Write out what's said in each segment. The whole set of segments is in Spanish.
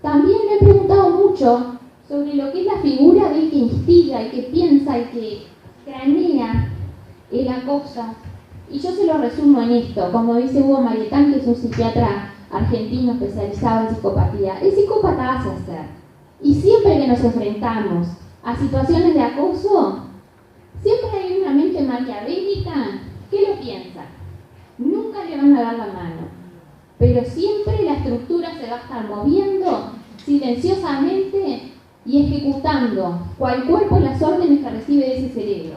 También me he preguntado mucho sobre lo que es la figura del que instiga, el que piensa, el que cranea el acoso. Y yo se lo resumo en esto, como dice Hugo Marietán, que es un psiquiatra argentino especializado en psicopatía. El psicópata hace hacer. Y siempre que nos enfrentamos a situaciones de acoso, siempre hay una mente maquiavélica que lo piensa. Nunca le van a dar la mano, pero siempre la estructura se va a estar moviendo silenciosamente y ejecutando cual cuerpo las órdenes que recibe de ese cerebro.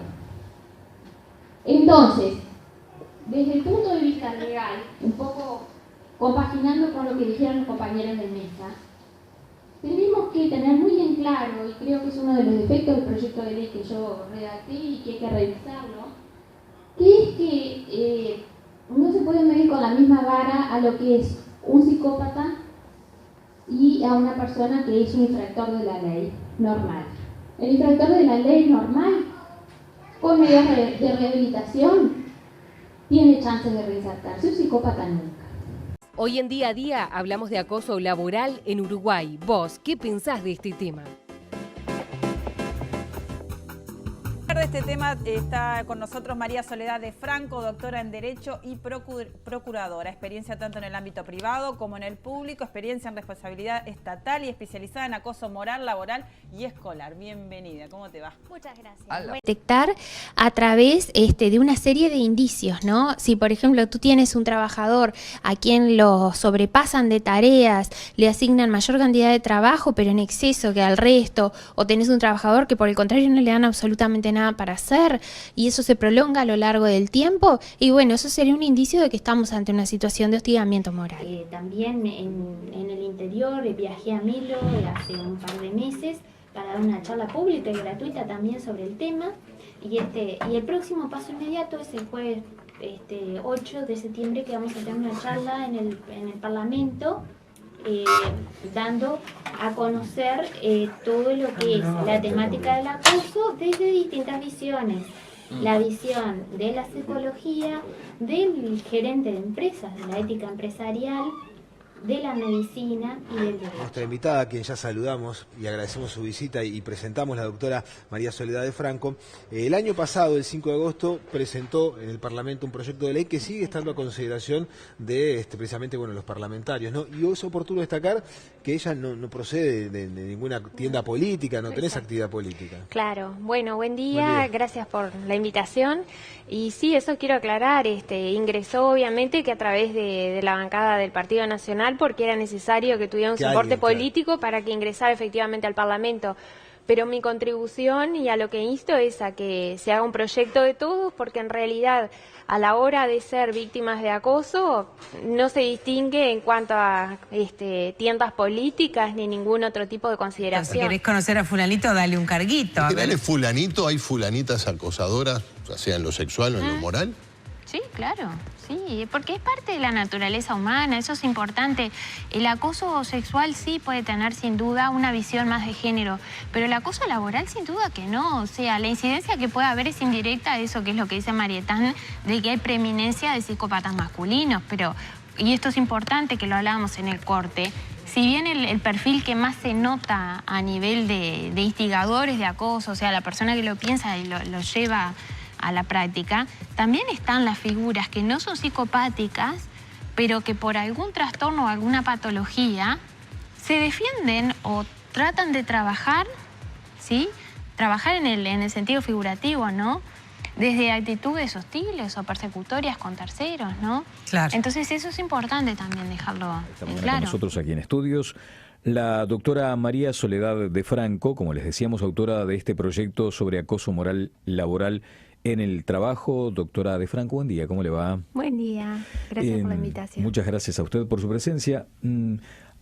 Entonces, desde el punto de vista legal, un poco compaginando con lo que dijeron los compañeros de mesa, tenemos que tener muy en claro, y creo que es uno de los defectos del proyecto de ley que yo redacté y que hay que revisarlo, que es que no se puede medir con la misma vara a lo que es un psicópata y a una persona que es un infractor de la ley normal. El infractor de la ley normal, con medidas de rehabilitación, tiene chances de reinsertarse, un psicópata nunca. Hoy en Día a Día hablamos de acoso laboral en Uruguay. ¿Vos qué pensás de este tema? De este tema está con nosotros María Soledad de Franco, doctora en Derecho y procuradora. Experiencia tanto en el ámbito privado como en el público, experiencia en responsabilidad estatal y especializada en acoso moral, laboral y escolar. Bienvenida, ¿cómo te va? Muchas gracias. Detectar a través de una serie de indicios, ¿no? Si, por ejemplo, tú tienes un trabajador a quien lo sobrepasan de tareas, le asignan mayor cantidad de trabajo, pero en exceso que al resto, o tenés un trabajador que por el contrario no le dan absolutamente nada para hacer y eso se prolonga a lo largo del tiempo, y bueno, eso sería un indicio de que estamos ante una situación de hostigamiento moral. También en el interior viajé a Milo hace un par de meses para dar una charla pública y gratuita también sobre el tema, y el próximo paso inmediato es el jueves 8 de septiembre, que vamos a tener una charla en el Parlamento, dando a conocer todo lo que es la temática del acoso desde distintas visiones. La visión de la psicología, del gerente de empresas, de la ética empresarial, de la medicina y del derecho. Nuestra invitada, a quien ya saludamos y agradecemos su visita y presentamos, la doctora María Soledad de Franco, el año pasado, el 5 de agosto, presentó en el Parlamento un proyecto de ley que sigue estando a consideración de precisamente los parlamentarios, ¿no? Y es oportuno destacar que ella no procede de ninguna tienda política, no tenés actividad política. Claro, bueno, buen día, gracias por la invitación. Y sí, eso quiero aclarar, ingresó obviamente que a través de la bancada del Partido Nacional, porque era necesario que tuviera un soporte político para que ingresara efectivamente al Parlamento. Pero mi contribución y a lo que insto es a que se haga un proyecto de todos, porque en realidad a la hora de ser víctimas de acoso no se distingue en cuanto a tiendas políticas ni ningún otro tipo de consideración. Si querés conocer a fulanito, dale un carguito. ¿En general es fulanito? ¿Hay fulanitas acosadoras, ya sea en lo sexual o en lo moral? Sí, claro, sí, porque es parte de la naturaleza humana, eso es importante. El acoso sexual sí puede tener sin duda una visión más de género, pero el acoso laboral sin duda que no. O sea, la incidencia que puede haber es indirecta, eso que es lo que dice Marietán, de que hay preeminencia de psicópatas masculinos, pero, y esto es importante que lo hablábamos en el corte, si bien el perfil que más se nota a nivel de instigadores de acoso, o sea, la persona que lo piensa y lo lleva a la práctica, también están las figuras que no son psicopáticas, pero que por algún trastorno o alguna patología se defienden o tratan de trabajar, ¿sí? Trabajar en el sentido figurativo, ¿no? Desde actitudes hostiles o persecutorias con terceros, ¿no? Claro. Entonces eso es importante también dejarlo Estamos claro. con nosotros aquí en estudios la doctora María Soledad de Franco, como les decíamos, autora de este proyecto sobre acoso moral laboral en el trabajo. Doctora de Franco, buen día, ¿cómo le va? Buen día, gracias por la invitación. Muchas gracias a usted por su presencia.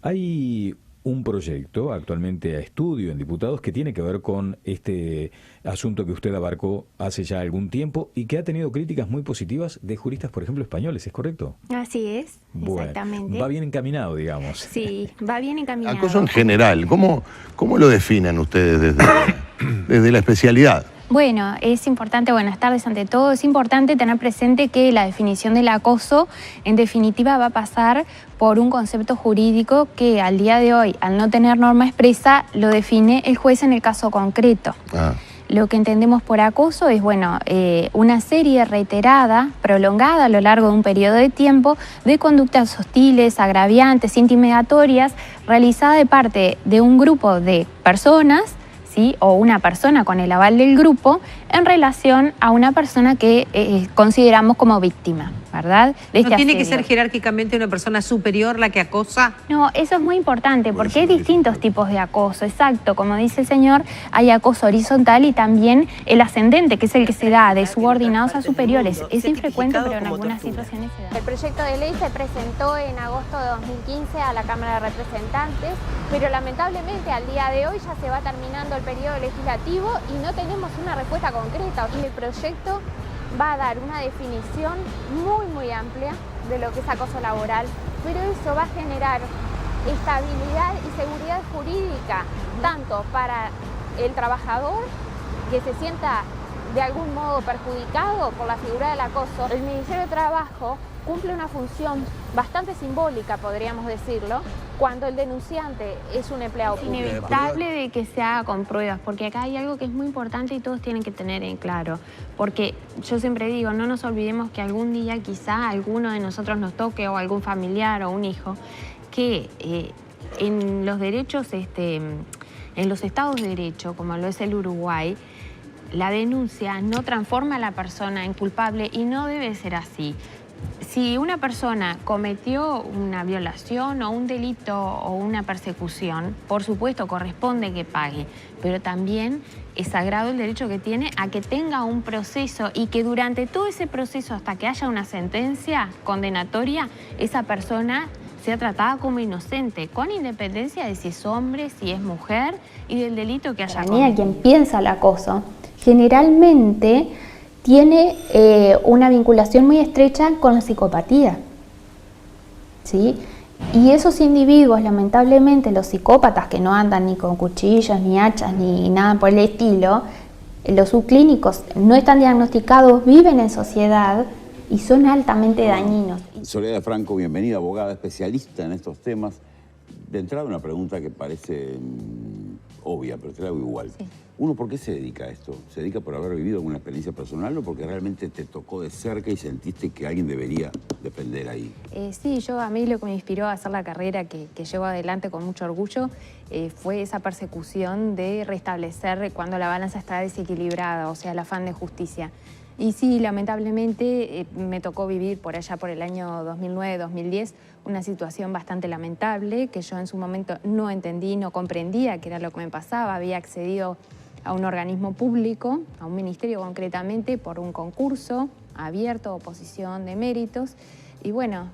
Hay un proyecto actualmente a estudio en diputados que tiene que ver con este asunto que usted abarcó hace ya algún tiempo y que ha tenido críticas muy positivas de juristas, por ejemplo, españoles, ¿es correcto? Así es, bueno, exactamente. Va bien encaminado, digamos. Sí, va bien encaminado. Acoso en general, ¿cómo lo definen ustedes desde la especialidad? Bueno, es importante, buenas tardes ante todo, es importante tener presente que la definición del acoso en definitiva va a pasar por un concepto jurídico que al día de hoy, al no tener norma expresa, lo define el juez en el caso concreto. Lo que entendemos por acoso es, bueno, una serie reiterada, prolongada a lo largo de un periodo de tiempo, de conductas hostiles, agraviantes, intimidatorias, realizada de parte de un grupo de personas, ¿sí? O una persona con el aval del grupo en relación a una persona que consideramos como víctima, ¿verdad? ¿No tiene que ser jerárquicamente una persona superior la que acosa? No, eso es muy importante porque hay distintos tipos de acoso, exacto. Como dice el señor, hay acoso horizontal y también el ascendente, que es el que se da de subordinados a superiores. Es infrecuente, pero en algunas situaciones se da. El proyecto de ley se presentó en agosto de 2015 a la Cámara de Representantes, pero lamentablemente al día de hoy ya se va terminando el periodo legislativo y no tenemos una respuesta concreta. Y el proyecto va a dar una definición muy amplia de lo que es acoso laboral, pero eso va a generar estabilidad y seguridad jurídica, tanto para el trabajador, que se sienta de algún modo perjudicado por la figura del acoso. El Ministerio de Trabajo cumple una función bastante simbólica, podríamos decirlo, cuando el denunciante es un empleado público. Es inevitable de que se haga con pruebas, porque acá hay algo que es muy importante y todos tienen que tener en claro. Porque yo siempre digo, no nos olvidemos que algún día quizá alguno de nosotros nos toque, o algún familiar o un hijo, que en los derechos, en los estados de derecho, como lo es el Uruguay, la denuncia no transforma a la persona en culpable y no debe ser así. Si una persona cometió una violación o un delito o una persecución, por supuesto corresponde que pague, pero también es sagrado el derecho que tiene a que tenga un proceso y que durante todo ese proceso, hasta que haya una sentencia condenatoria, esa persona sea tratada como inocente, con independencia de si es hombre, si es mujer y del delito que haya cometido. Quien piensa el acoso generalmente tiene una vinculación muy estrecha con la psicopatía, ¿sí? Y esos individuos, lamentablemente, los psicópatas que no andan ni con cuchillos, ni hachas, ni nada por el estilo, los subclínicos no están diagnosticados, viven en sociedad y son altamente dañinos. Soledad de Franco, bienvenida, abogada especialista en estos temas. De entrada una pregunta que parece obvia, pero te la hago igual. Sí. Uno, ¿por qué se dedica a esto? ¿Se dedica por haber vivido alguna experiencia personal o porque realmente te tocó de cerca y sentiste que alguien debería defender ahí? Sí, a mí lo que me inspiró a hacer la carrera que llevo adelante con mucho orgullo fue esa persecución de restablecer cuando la balanza está desequilibrada, o sea, el afán de justicia. Y sí, lamentablemente me tocó vivir por allá por el año 2009-2010 una situación bastante lamentable que yo en su momento no entendí, no comprendía qué era lo que me pasaba. Había accedido a un organismo público, a un ministerio concretamente, por un concurso abierto, oposición de méritos. Y bueno,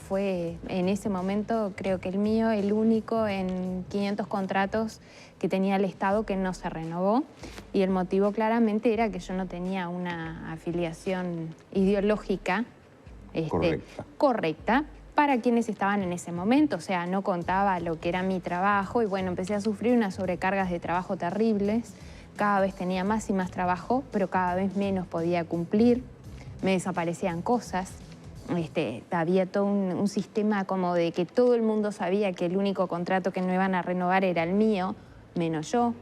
fue en ese momento, creo que el mío, el único en 500 contratos que tenía el Estado que no se renovó. Y el motivo claramente era que yo no tenía una afiliación ideológica correcta para quienes estaban en ese momento. O sea, no contaba lo que era mi trabajo y bueno, empecé a sufrir unas sobrecargas de trabajo terribles. Cada vez tenía más y más trabajo, pero cada vez menos podía cumplir. Me desaparecían cosas. Había todo un sistema como de que todo el mundo sabía que el único contrato que no iban a renovar era el mío, menos yo.